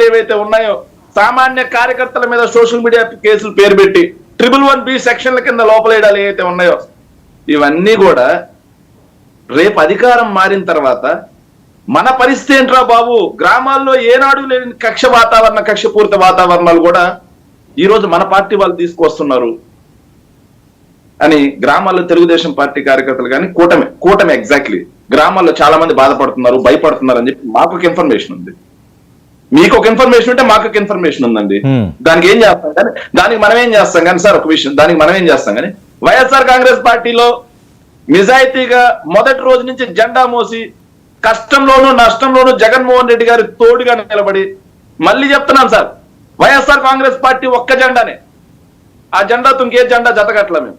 ఏవైతే ఉన్నాయో సామాన్య కార్యకర్తల మీద సోషల్ మీడియా కేసులు పేరు పెట్టి 111B సెక్షన్ల కింద లోపలేయడాలు ఏవైతే ఉన్నాయో ఇవన్నీ కూడా రేపు అధికారం మారిన తర్వాత మన పరిస్థితి ఏంట్రా బాబు, గ్రామాల్లో ఏనాడు లేని కక్షపూరిత వాతావరణాలు కూడా ఈ రోజు మన పార్టీ వాళ్ళు తీసుకొస్తున్నారు అని గ్రామాల్లో తెలుగుదేశం పార్టీ కార్యకర్తలు కానీ కూటమి ఎగ్జాక్ట్లీ గ్రామాల్లో చాలా మంది బాధపడుతున్నారు, భయపడుతున్నారు అని చెప్పి మాకు ఒక ఇన్ఫర్మేషన్ ఉంది. మీకు ఒక ఇన్ఫర్మేషన్ ఉంటే మాకు ఒక ఇన్ఫర్మేషన్ ఉందండి. దానికి ఏం చేస్తాం కానీ దానికి మనం ఏం చేస్తాం కానీ సార్ ఒక విషయం, దానికి మనం ఏం చేస్తాం కానీ వైఎస్ఆర్ కాంగ్రెస్ పార్టీలో నిజాయితీగా మొదటి రోజు నుంచి జెండా మోసి కష్టంలోనూ నష్టంలోనూ జగన్మోహన్ రెడ్డి గారి తోడుగా నిలబడి, మళ్ళీ చెప్తున్నాం సార్, వైఎస్ఆర్ కాంగ్రెస్ పార్టీ ఒక్క జెండానే, ఆ జెండాతో ఇంకే జెండా జతగట్ల మేము.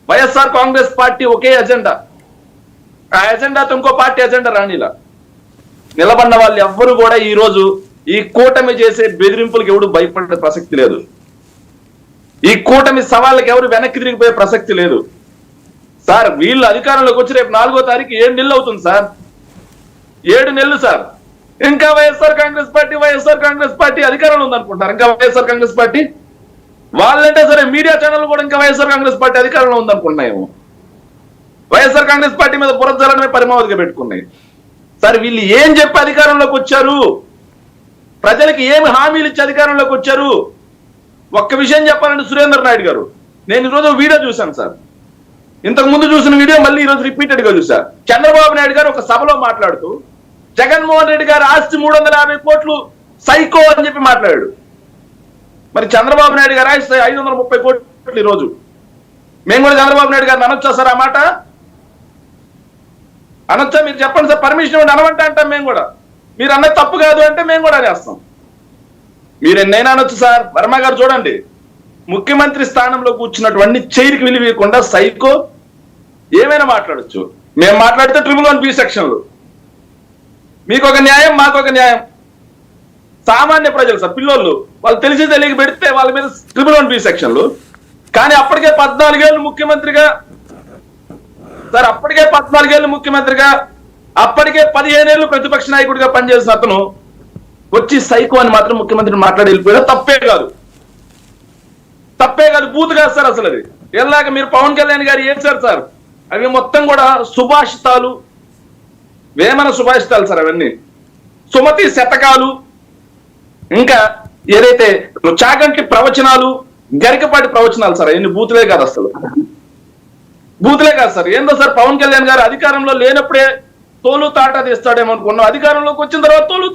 వైఎస్ఆర్ కాంగ్రెస్ పార్టీ ఒకే ఎజెండా, ఆ ఎజెండాతో ఇంకో పార్టీ ఎజెండా రానిలా. నిలబడిన వాళ్ళు ఎవ్వరు కూడా ఈ రోజు ఈ కూటమి చేసే బెదిరింపులకు ఎవరు భయపడే ప్రసక్తి లేదు. ఈ కూటమి సవాళ్ళకి ఎవరు వెనక్కి తిరిగిపోయే ప్రసక్తి లేదు. సార్ వీళ్ళు అధికారంలోకి వచ్చి రేపు 4వ తారీఖు 7 నెలలు అవుతుంది సార్, 7 నెలలు సార్. ఇంకా వైఎస్ఆర్ కాంగ్రెస్ పార్టీ అధికారంలో ఉందనుకుంటారు. ఇంకా వైఎస్ఆర్ కాంగ్రెస్ పార్టీ వాళ్ళంటే సరే మీడియా ఛానల్ కూడా ఇంకా వైఎస్ఆర్ కాంగ్రెస్ పార్టీ అధికారంలో ఉందనుకుంటున్నాయేమో. వైఎస్ఆర్ కాంగ్రెస్ పార్టీ మీద బురద జల్లడమే పరమావధిగా పెట్టుకున్నాయి. సార్ వీళ్ళు ఏం చెప్పి అధికారంలోకి వచ్చారు, ప్రజలకి ఏమి హామీలు ఇచ్చి అధికారంలోకి వచ్చారు? ఒక్క విషయం చెప్పాలంటే సురేంద్ర నాయుడు గారు, నేను ఈరోజు వీడియో చూశాను సార్, ఇంతకు ముందు చూసిన వీడియో మళ్ళీ ఈరోజు రిపీటెడ్ గా చూసా. చంద్రబాబు నాయుడు గారు ఒక సభలో మాట్లాడుతూ జగన్మోహన్ రెడ్డి గారు ఆస్తి 350 కోట్లు సైకో అని చెప్పి మాట్లాడాడు. మరి చంద్రబాబు నాయుడు గారు ఆస్తి 530 కోట్లు ఈరోజు. మేము కూడా చంద్రబాబు నాయుడు గారిని అనొచ్చా సార్? ఆ మాట అనొచ్చా? మీరు చెప్పండి సార్, పర్మిషన్ ఇవ్వండి, అనవంటే అంటాం మేము కూడా. మీరు అన్నది తప్పు కాదు అంటే మేము కూడా అనేస్తాం. మీరు ఎన్నైనా అనొచ్చు సార్. వర్మ గారు చూడండి, ముఖ్యమంత్రి స్థానంలో కూర్చున్నటువంటి చైర్కి విలువకుండా సైకో ఏమైనా మాట్లాడచ్చు. మేము మాట్లాడితే 111B సెక్షన్లు, మీకు ఒక న్యాయం మాకు ఒక న్యాయం. సామాన్య ప్రజలు సార్, పిల్లోళ్ళు వాళ్ళు తెలిసి తెలియక పెడితే వాళ్ళ మీద 111B సెక్షన్లు. కానీ అప్పటికే 14 ఏళ్ళు ముఖ్యమంత్రిగా సార్, అప్పటికే 14 ఏళ్ళు ముఖ్యమంత్రిగా, అప్పటికే 15 ఏళ్ళు ప్రతిపక్ష నాయకుడిగా పనిచేసిన అతను వచ్చి సైకో అని మాత్రం ముఖ్యమంత్రి మాట్లాడి వెళ్ళిపోయాడు. తప్పే కాదు, బూత్ కాదు సార్. అసలు అది ఎలాగ మీరు పవన్ కళ్యాణ్ గారు చేశారు సార్, అవి మొత్తం కూడా సుభాషితాలు, వేమన సుభాషితాలు సార్. అవన్నీ సుమతి శతకాలు, ఇంకా ఏదైతే చాగంటి ప్రవచనాలు, గరికపాటి ప్రవచనాలు సార్. అవన్నీ బూతులే కాదు, అసలు బూతులే కాదు సార్. ఏందో సార్, పవన్ కళ్యాణ్ గారు అధికారంలో లేనప్పుడే తోలు తాటా తీస్తాడేమో అనుకున్నాం, అధికారంలోకి వచ్చిన తర్వాత తోలు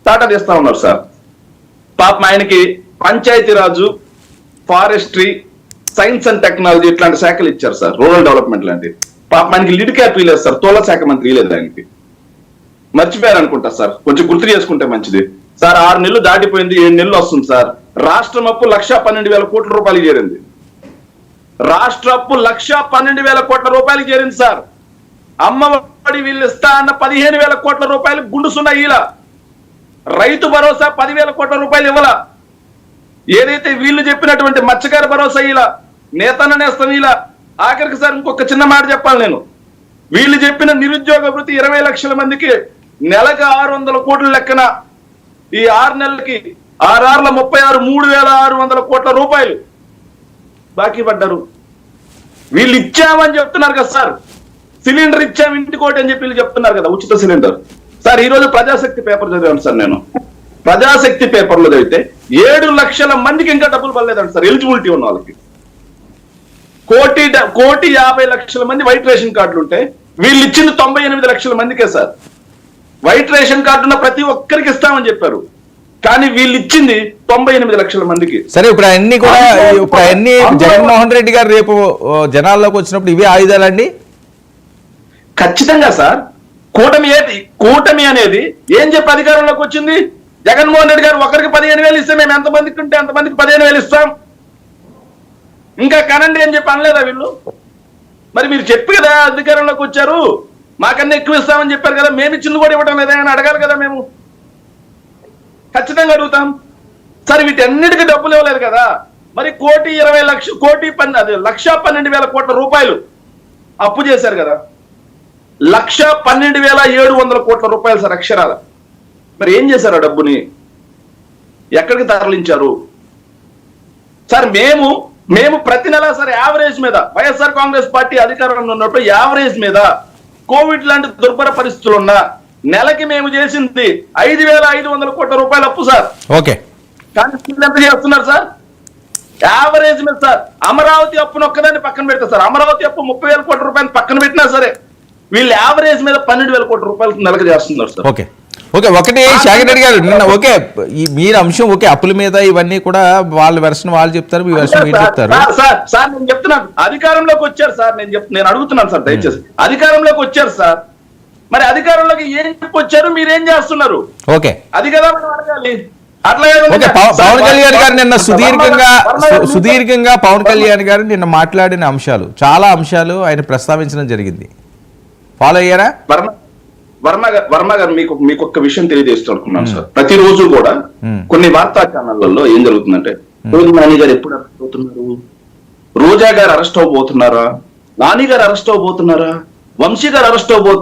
తాటా తీస్తా ఉన్నారు సార్. పాపం ఆయనకి Panchayati Raj, forestry, science and technology ఇట్లాంటి శాఖలు ఇచ్చారు సార్, రూరల్ డెవలప్మెంట్ లాంటివి. పాపం ఆయనకి లిడ్ క్యాప్ ఇలేదు సార్, తోల శాఖ మంత్రి ఇలేదు ఆయనకి. మర్చిపోయారు అనుకుంటా సార్, కొంచెం గుర్తు చేసుకుంటే మంచిది సార్. 6 నెలలు దాటిపోయింది, 7 నెలలు వస్తుంది సార్. రాష్ట్రం అప్పు 1,12,000 కోట్ల రూపాయలు చేరింది. రాష్ట్ర అప్పు 1,12,000 కోట్ల రూపాయలు చేరింది సార్. అమ్మఒడి వీళ్ళు ఇస్తా అన్న 15,000 కోట్ల రూపాయలు గుండుసున్న ఈల. రైతు భరోసా 10,000 కోట్ల రూపాయలు ఇవ్వాల. ఏదైతే వీళ్ళు చెప్పినటువంటి మత్స్యకార భరోసా ఇలా, నేతన్న నేస్తం ఇలా. ఆఖరికి సార్ ఇంకొక చిన్న మాట చెప్పాలి నేను, వీళ్ళు చెప్పిన నిరుద్యోగ వృత్తి 20 లక్షల మందికి నెలకు 600 కోట్ల లెక్కన ఈ 6 నెలలకి 6 36 3,600 కోట్ల రూపాయలు బాకీ పడ్డారు. వీళ్ళు ఇచ్చామని చెప్తున్నారు కదా సార్, సిలిండర్ ఇచ్చాము ఇంటికోటి అని చెప్పి వీళ్ళు చెప్తున్నారు కదా, ఉచిత సిలిండర్ సార్. ఈ రోజు ప్రజాశక్తి పేపర్ చదివాను సార్ నేను. ప్రజాశక్తి పేపర్లో చదివితే 7 లక్షల మందికి ఇంకా డబ్బులు పడలేదంట సార్, ఎలిజిబిలిటీ ఉన్న వాళ్ళకి. 1,50,00,000 మంది వైట్ రేషన్ కార్డులు ఉంటే వీళ్ళు ఇచ్చింది 98 లక్షల మందికే సార్. వైట్ రేషన్ కార్డు ఉన్న ప్రతి ఒక్కరికి ఇస్తామని చెప్పారు, కానీ వీళ్ళు ఇచ్చింది 98 లక్షల మందికి. సరే, ఇప్పుడు అన్ని కూడా జగన్మోహన్ రెడ్డి గారు రేపు జనాల్లోకి వచ్చినప్పుడు ఇవే ఆయుధాలండి. ఖచ్చితంగా సార్. కూటమి అనేది ఏం చెప్పి అధికారంలోకి వచ్చింది? జగన్మోహన్ రెడ్డి గారు ఒకరికి 15,000 ఇస్తే మేము ఎంతమందికి ఉంటే అంతమందికి 15,000 ఇస్తాం, ఇంకా కనండి అని చెప్పి అనలేదా వీళ్ళు? మరి మీరు చెప్పి కదా అధికారంలోకి వచ్చారు, మాకన్నా ఎక్కువ ఇస్తామని చెప్పారు కదా, మేము ఇచ్చింది కూడా ఇవ్వడం లేదా అని అడగాలి కదా. మేము ఖచ్చితంగా అడుగుతాం సార్. వీటన్నిటికీ డబ్బులు ఇవ్వలేదు కదా. మరి 1,12,000 కోట్ల రూపాయలు అప్పు చేశారు కదా, 1,12,700 కోట్ల రూపాయలు సార్ అక్షరాల. మరి ఏం చేశారు ఆ డబ్బుని? ఎక్కడికి తరలించారు సార్? మేము ప్రతి నెల సార్ యావరేజ్ మీద వైఎస్ఆర్ కాంగ్రెస్ పార్టీ అధికారంలో ఉన్నప్పుడు యావరేజ్ మీద కోవిడ్ లాంటి దుర్భర పరిస్థితులు ఉన్నా నెలకి మేము చేసింది 5,500 కోట్ల రూపాయల అప్పు సార్. ఓకే, కానీ వీళ్ళు ఎంత చేస్తున్నారు సార్? యావరేజ్ మీద సార్. అమరావతి అప్పును ఒక్కదాన్ని పక్కన పెడతా సార్, అమరావతి అప్పు 30,000 కోట్ల రూపాయలు పక్కన పెట్టినా సరే వీళ్ళు యావరేజ్ మీద 12,000 కోట్ల రూపాయలు నెలకు చేస్తున్నారు సార్. Okay, okay. ఒకటి శాఖరెడ్డి గారు నిన్న ఓకే మీరు అంశం ఓకే అప్పుల మీద ఇవన్నీ కూడా వాళ్ళ వెర్షన్ వాళ్ళు చెప్తారు, మీ వెర్షన్ మీరు చెప్తారు. సార్ నేను చెప్తున్నాను, అధికారంలోకి వచ్చారు సార్. నేను అడుగుతున్నాను సార్ దయచేసి, అధికారంలోకి వచ్చారు సార్. మరి అధికారంలోకి ఏం చెప్పొచ్చారు, మీరేం చేస్తున్నారు? ఓకే, అది కదా మనం అడగాలి. ఓకే. పవన్ కళ్యాణ్ గారు నిన్న సుదీర్ఘంగా పవన్ కళ్యాణ్ గారు నిన్న మాట్లాడిన అంశాలు చాలా అంశాలు ఆయన ప్రస్తావించడం జరిగింది. ఫాలో అయ్యారా? వర్మ గారు మీకు ఒక్క విషయం తెలియజేస్తున్నాను సార్. ప్రతిరోజు కూడా కొన్ని వార్తా ఛానళ్లలో ఏం జరుగుతుందంటే రోజు నాని గారు ఎప్పుడు అరెస్ట్ అవుతున్నారు, రోజా గారు అరెస్ట్ అవబోతున్నారా, నాని గారు అరెస్ట్ అవబోతున్నారా, వంశీ గారు అరెస్ట్ అవబోతున్నారు